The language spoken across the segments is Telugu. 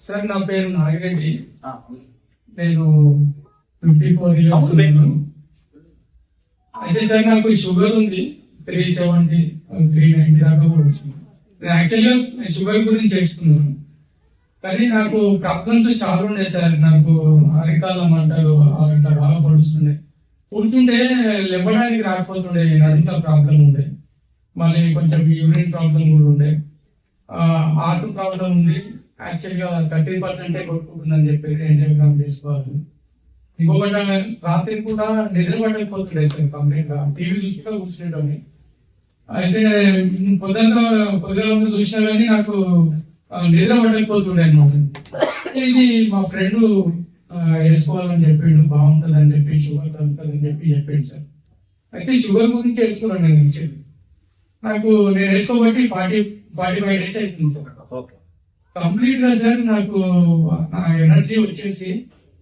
సార్ నా పేరు నాగిరెడ్డి. నేను 54 ఇయర్స్. అయితే సార్ నాకు షుగర్ ఉంది, 370 390 దాకా కూడా వచ్చింది. యాక్చువల్గా షుగర్ గురించి చేసుకున్నాను, కానీ నాకు ప్రాబ్లమ్స్ చాలా ఉండే సార్. నాకు అరికాలం అంటారు, ఇంకా బాగా పడుతుండే, పుడుతుంటే లేవడానికి రాకపోతుండే, నడుంతా ప్రాబ్లం ఉండే, మళ్ళీ కొంచెం యూరిన్ ప్రాబ్లం కూడా ఉండే, హార్ట్ ప్రాబ్లం ఉంది. యాక్చువల్ గా 30% కొట్టుకుంటుందని చెప్పేసి ఎంజాయ్ చేసుకోవాలి. ఇంకొకటి రాత్రి కూడా నిద్ర పడకపోతుండే సార్, కంప్లీట్ గా టీవీ చూసుకుంటూ కూర్చునేటోని. అయితే పొద్దున చూసినా కానీ నాకు నిద్ర పడకపోతుండే అనమాట. ఇది మా ఫ్రెండ్ వేసుకోవాలని చెప్పిండు, బాగుంటుంది అని చెప్పి, షుగర్ తగ్గుతుందని చెప్పిండు సార్. అయితే షుగర్ గురించి వేసుకోవాలని నేను ఇచ్చేది. నేను వేసుకోబట్టి 45 days అవుతుంది సార్. కంప్లీట్ గా సార్ నాకు ఎనర్జీ వచ్చేసి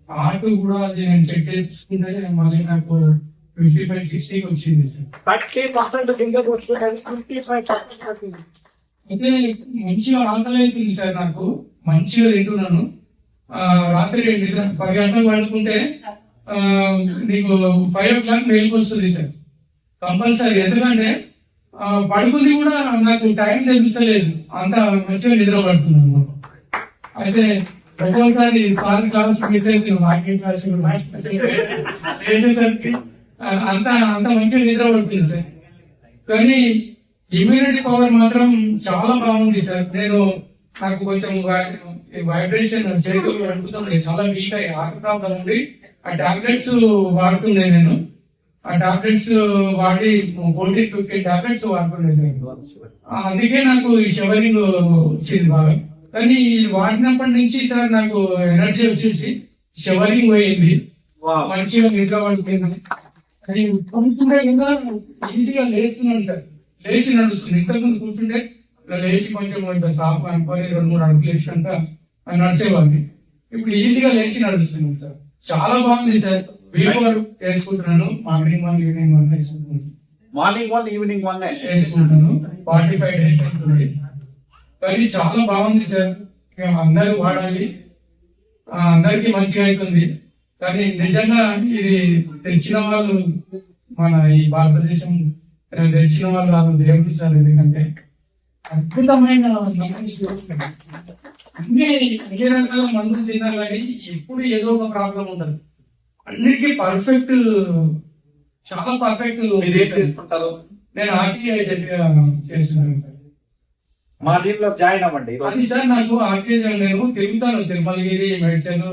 హార్ట్ కూడా అది నేను చెక్ చేసుకుంటే మళ్ళీ నాకు 55-60 వచ్చింది సార్. 30% అయితే మంచిగా ఆకలి అవుతుంది సార్, నాకు మంచిగా తింటున్నాను. రాత్రి 10 గంటలకు పడుకుంటే నీకు 5 o'clock మేలుకు వస్తుంది సార్ కంపల్సరీ. ఎందుకంటే పడుకుంది కూడా నాకు టైం తెలుస్తలేదు, అంత మంచిగా నిద్ర పడుతున్నాను. అయితే ఒక్కొక్కసారి సార్ క్లాస్ మిస్ అవుతుంది, మార్కెట్ క్లాస్ వేసేసరికి అంత మంచిగా నిద్ర పడుతుంది సార్. కానీ ఇమ్యూనిటీ పవర్ మాత్రం చాలా బాగుంది సార్. నాకు కొంచెం వైబ్రేషన్ చేతులు అడుగుతుండే, చాలా వీక్ అయ్యి హార్ట్ ప్రాబ్లం ఉండి ఆ టాబ్లెట్స్ వాడుతుండే. నేను ఆ టాబ్లెట్స్ వాడి 40-50 టాబ్లెట్స్ వాడుతుండే సార్. అందుకే నాకు ఈ షవరింగ్ వచ్చింది బాగా. కానీ వాడినప్పటి నుంచి సార్ నాకు ఎనర్జీ వచ్చేసి షవరింగ్ పోయింది, మంచిగా నిద్ర పడుతుంది. కానీ కూర్చుంటే ఇంకా ఈజీగా లేస్తున్నాను సార్, లేచి నడుస్తుంది. ఇంతకుముందు కూర్చుంటే లేచి కొంచెం ఇంకా సాఫ్ అనుకొని 2-3 అడుగులు వేసినాక నడిచేవాడిని. ఇప్పుడు ఈజీగా లేచి నడుస్తున్నాను సార్, చాలా బాగుంది సార్. వీవర్ వేసుకుంటున్నాను, మార్నింగ్ 1 ఈవినింగ్ 1 వేసుకుంటున్నాను. మార్నింగ్ 1 ఈవినింగ్ 1 వేసుకుంటాను. 45 days అవుతుంది. కానీ చాలా బాగుంది సార్, అందరూ వాడాలి, అందరికి మంచిగా అవుతుంది. కానీ నిజంగా ఇది తెచ్చిన వాళ్ళు మన ఈ భారతదేశం తెచ్చిన వాళ్ళు దేవుడు సార్. ఎందుకంటే అద్భుతమైన అన్ని రకాల మందులు తిన్నారు, కానీ ఎప్పుడు ఏదో ఒక ప్రాబ్లం ఉండదు. అన్నిటికీ పర్ఫెక్ట్, చాలా పర్ఫెక్ట్. చేసుకుంటారు. నేను ఆర్టీఐ చేస్తున్నాను సార్. మా దీంట్లో జాయిన్ అవ్వండి. అది సార్ నాకు ఆర్టీఐ, నేను తిరుగుతాను తిరుమలగిరి, మెడిసిన్,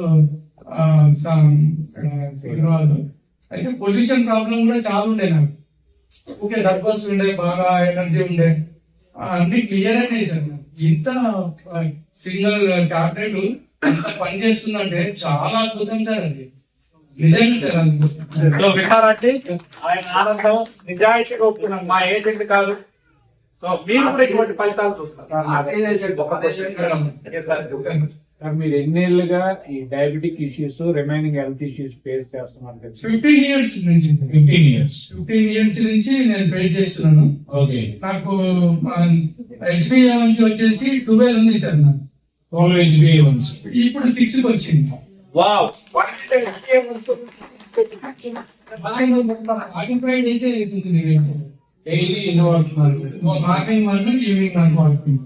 సికింద్రాబాద్. అయితే పొల్యూషన్ ప్రాబ్లం కూడా చాలా ఉండే నాకు. ఓకే, దగ్గర్స్ ఉండే, బాగా ఎనర్జీ ఉండే, అన్ని క్లియర్ అయినాయి సార్. ఇంత సింగిల్ టాబ్లెట్ ఎంత పనిచేస్తుందంటే చాలా అద్భుతం సార్. అది నిజంగా సార్ విహారండి. ఆయన ఆనందం నిజాయితీగా ఒప్పుకున్నాను, మా ఏజెంట్ కాదు. సో మీరు కూడా ఇటువంటి ఫలితాలు చూస్తారు. మీరు ఎన్నేళ్లుగా ఈ diabetic issues, remaining health issues face చేస్తున్నారు? 15 years నుంచి. 15 years నుంచి నేను ఫేస్ చేస్తున్నాను. ఓకే. నాకు HbA1c వచ్చేసి 12 ఉంది సార్. నాకు HbA1c ఇప్పుడు 6 వచ్చింది. వావ్. 45 days అవుతుంది. డైలీ ఎన్ని వాడుతున్నారు? మార్నింగ్ 1 ఈవినింగ్ 1 వాడుతుంది.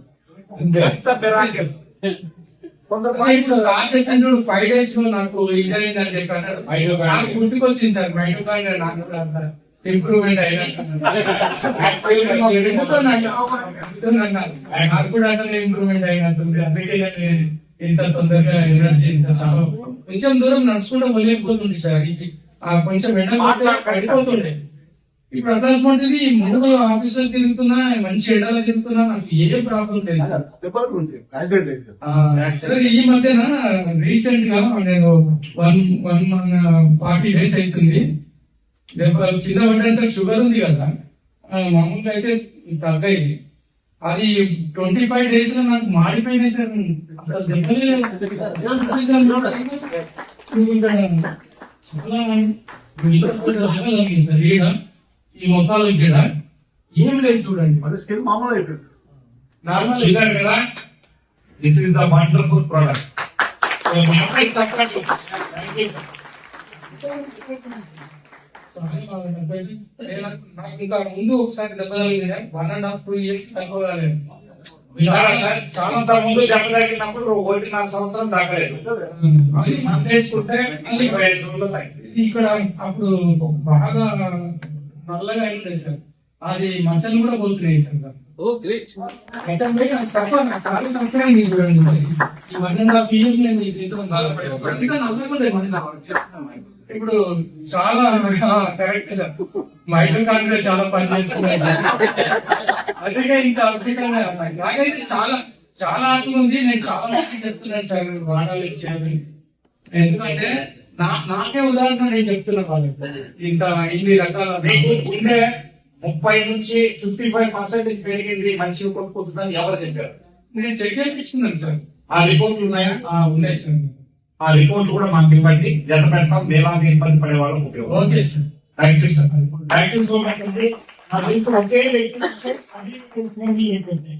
ఇప్పుడు సార్ చెప్పిన 5 days లో నాకు ఇదైందని చెప్పాను. నాకు గుర్తుకొచ్చింది సార్ మైటోకాండ్రియా, నాకు కూడా ఇంప్రూవ్మెంట్ అయినట్టు. నాకు కూడా అంటే ఇంప్రూవ్మెంట్ అయినట్టుంది. అందుకే ఇంత తొందరగా ఎనర్జీ ఇంత చాలా. కొంచెం దూరం నడుచుకుంటూ పోలేకపోతుంది సార్, కొంచెం ఎండ పడిపోతుండే. ఇప్పుడు అకస్మాత్తుది 3 ఆఫీసులు తిరుగుతున్నా, మంచి ఎండలో తిరుగుతున్నా, నాకు ఏ ప్రాబ్లం లేదు. ఈ మధ్యన రీసెంట్ గా నేను 140 days అవుతుంది దెబ్బలు కింద పడ్డాను సార్. షుగర్ ఉంది కదా, మామూలుగా అయితే తగ్గాయి, అది 25 days లో నాకు మాడిపోయినాయి సార్. అసలు దెబ్బలే చాలా ఈ మొత్తాలు ఇక్కడ ఏం లేదు చూడండి. అది స్కిన్ మామూలు అయిపోయింది. నార్మల్ చూసారు కదా, this is the wonderful product. చెప్పండి. సారీ మా డెబ్బై. నాకు ఇంకా ముందు ఒకసారి దెబ్బ తగిలింది 1.5 2 years తక్కువ కాలేదు. చాలా ముందు దెబ్బ తగిలినప్పుడు 1.5 సంవత్సరం దాకలేదు. అది మనం వేసుకుంటే 25 రోజులు తగ్గింది. ఇక్కడ అప్పుడు బాగా నల్లగా అయింది సార్. అది మచ్చలు కూడా పోతున్నాయి సార్. మచ్చలు పోయి అది తక్కువ చాలా సంవత్సరం ఈ 1.5 years నేను దీంతో బాధపడ్డాను. ఇంకా నల్లగా ఉంది మళ్ళీ. ఇప్పుడు చాలా కరెక్ట్ సార్. మైటోకాండ్రియా చాలా పనిచేస్తున్నాయి. అందుకే ఇంకా అద్భుతంగా నాకైతే చాలా చాలా ఆకలి ఉంది. నేను చాలా మందికి చెప్తున్నాను సార్ వాడాలి చేయాలి. ఎందుకంటే నాకే ఉదాహరణ నేను చెప్తున్నా వాళ్ళకి. ఇంకా ఇన్ని రకాల మీకు గుండె 30 నుంచి 55% పెరిగింది, మనిషి కొట్టుకుంటుందని ఎవరు చెప్పారు? నేను చెక్ చేయించుకున్నాను సార్. ఆ రిపోర్ట్లు ఉన్నాయా? ఉన్నాయి సార్. ఆ రిపోర్ట్ కూడా మాకు ఇవ్వండి, జత పెడతాం. మీలాగా ఇబ్బంది పడే వాళ్ళకు ఉపయోగం. Okay sir. Thank you sir. Thank you so much అండి. నా తెలుసు ఒకే వ్యక్తి అది ఏంటంటే